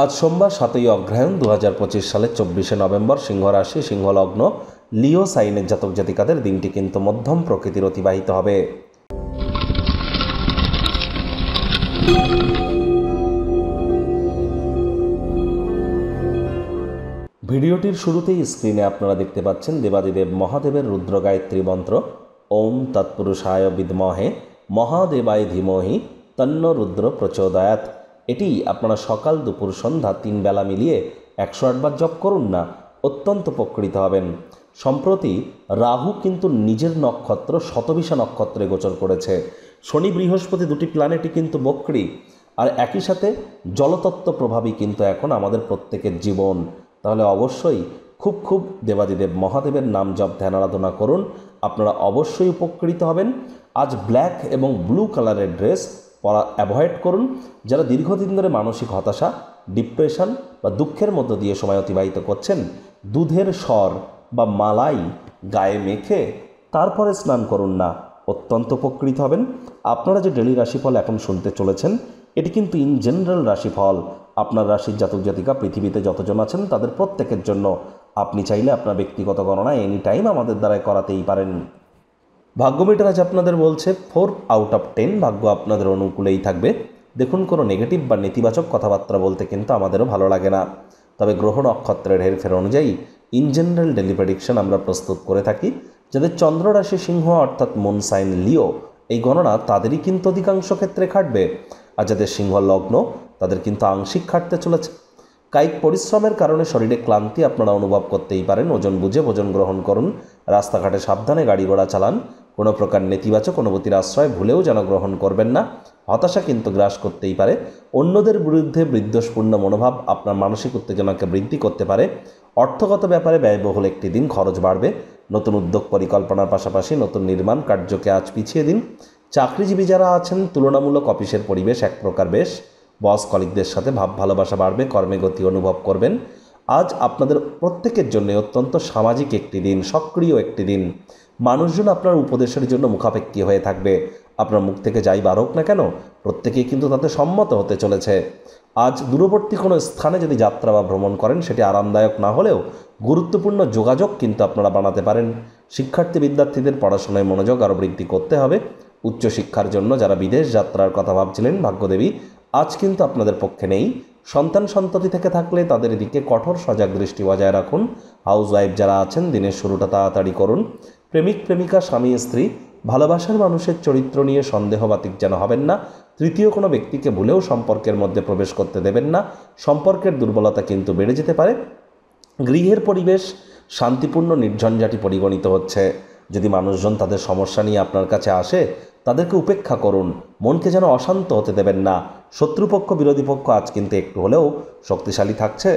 আজ সোমবার 7ই অগ্রহায়ণ 2025 সালের 24শে নভেম্বর, সিংহ রাশি, সিংহ লগ্ন, লিও সাইনের জাতক জাতিকাদের দিনটি কিন্তু মধ্যম প্রকৃতির অতিবাহিত হবে। ভিডিওটির শুরুতেই স্ক্রিনে আপনারা দেখতে পাচ্ছেন দেবাদিদেব মহাদেবের রুদ্র গায়ত্রী মন্ত্র ওম তৎপুরুষায় বিদ্মহে মহাদেবায় ধীমহি তন্ন রুদ্র প্রচোদয়াৎ। এটি আপনারা সকাল দুপুর সন্ধ্যা 3 বেলা মিলিয়ে 108 বার জপ করুন না, অত্যন্ত উপকৃত হবেন। সম্প্রতি রাহু কিন্তু নিজের নক্ষত্র শতবিশা নক্ষত্রে গোচর করেছে। শনি বৃহস্পতি দুটি প্ল্যানেটই কিন্তু বক্রী, আর একই সাথে জলতত্ত্ব প্রভাবই কিন্তু এখন আমাদের প্রত্যেকের জীবন। তাহলে অবশ্যই খুব দেবাদিদেব মহাদেবের নাম জপ ধ্যান আরাধনা করুন, আপনারা অবশ্যই উপকৃত হবেন। আজ ব্ল্যাক এবং ব্লু কালারের ড্রেস পরা অ্যাভয়েড করুন। যারা দীর্ঘদিন ধরে মানসিক হতাশা, ডিপ্রেশন বা দুঃখের মধ্য দিয়ে সময় অতিবাহিত করছেন, দুধের স্বর বা মালাই গায়ে মেখে তারপরে স্নান করুন না, অত্যন্ত উপকৃত হবেন। আপনারা যে ডেলি রাশিফল এখন শুনতে চলেছেন, এটি কিন্তু ইন জেনারেল রাশিফল। আপনার রাশির জাতক জাতিকা পৃথিবীতে যতজন আছেন তাদের প্রত্যেকের জন্য। আপনি চাইলে আপনার ব্যক্তিগত গণনা এনি টাইম আমাদের দ্বারাই করাতেই পারেন। ভাগ্য মিটার আজ আপনাদের বলছে 4 আউট অফ 10, ভাগ্য আপনাদের অনুকূলেই থাকবে। দেখুন, কোনো নেগেটিভ বা নেতিবাচক কথাবার্তা বলতে কিন্তু আমাদেরও ভালো লাগে না, তবে গ্রহ নক্ষত্রের হেরফের অনুযায়ী ইন জেনারেল ডেলি প্রেডিকশন আমরা প্রস্তুত করে থাকি। যাদের চন্দ্র রাশি সিংহ অর্থাৎ মুন সাইন লিও, এই গণনা তাদেরই কিন্তু অধিকাংশ ক্ষেত্রে খাটবে। আর যাদের সিংহ লগ্ন তাদের কিন্তু আংশিক খাটতে চলেছে। কায়িক পরিশ্রমের কারণে শরীরে ক্লান্তি আপনারা অনুভব করতেই পারেন। ওজন বুঝে ভোজন গ্রহণ করুন, রাস্তাঘাটে সাবধানে গাড়ি ঘোড়া চালান, কোনো প্রকার নেতিবাচক অনুভূতির আশ্রয় ভুলেও যেন গ্রহণ করবেন না। হতাশা কিন্তু গ্রাস করতেই পারে। অন্যদের বিরুদ্ধে বিদ্বেষপূর্ণ মনোভাব আপনার মানসিক উত্তেজনাকে বৃদ্ধি করতে পারে। অর্থগত ব্যাপারে ব্যয়বহুল একটি দিন, খরচ বাড়বে। নতুন উদ্যোগ পরিকল্পনার পাশাপাশি নতুন নির্মাণ কার্যকে আজ পিছিয়ে দিন। চাকরিজীবী যারা আছেন, তুলনামূলক অফিসের পরিবেশ এক প্রকার বেশ। বস কলিগদের সাথে ভাব ভালোবাসা বাড়বে, কর্মে গতি অনুভব করবেন। আজ আপনাদের প্রত্যেকের জন্য অত্যন্ত সামাজিক একটি দিন, সক্রিয় একটি দিন। মানুষজন আপনার উপদেশের জন্য মুখাপেক্ষী হয়ে থাকবে। আপনার মুখ থেকে যাই বার হোক না কেন, প্রত্যেকেই কিন্তু তাতে সম্মত হতে চলেছে। আজ দূরবর্তী কোনো স্থানে যদি যাত্রা বা ভ্রমণ করেন, সেটি আরামদায়ক না হলেও গুরুত্বপূর্ণ যোগাযোগ কিন্তু আপনারা বানাতে পারেন। শিক্ষার্থী বিদ্যার্থীদের পড়াশোনায় মনোযোগ আরও বৃদ্ধি করতে হবে। উচ্চশিক্ষার জন্য যারা বিদেশ যাত্রার কথা ভাবছিলেন, ভাগ্যদেবী আজ কিন্তু আপনাদের পক্ষে নেই। সন্তানসন্ততি থেকে থাকলে তাদের দিকে কঠোর সজাগ দৃষ্টি বজায় রাখুন। হাউসওয়াইফ যারা আছেন, দিনের শুরুটা তাড়াতাড়ি করুন। প্রেমিক প্রেমিকা, স্বামী স্ত্রী, ভালোবাসার মানুষের চরিত্র নিয়ে সন্দেহবাতিক যেন হবেন না। তৃতীয় কোনো ব্যক্তিকে ভুলেও সম্পর্কের মধ্যে প্রবেশ করতে দেবেন না, সম্পর্কের দুর্বলতা কিন্তু বেড়ে যেতে পারে। গৃহের পরিবেশ শান্তিপূর্ণ নির্ঝঞ্ঝাটি পরিগণিত হচ্ছে। যদি মানুষজন তাদের সমস্যা নিয়ে আপনার কাছে আসে, তাদেরকে উপেক্ষা করুন, মনকে যেন অশান্ত হতে দেবেন না। শত্রুপক্ষ বিরোধী পক্ষ আজ কিন্তু একটু হলেও শক্তিশালী থাকছে।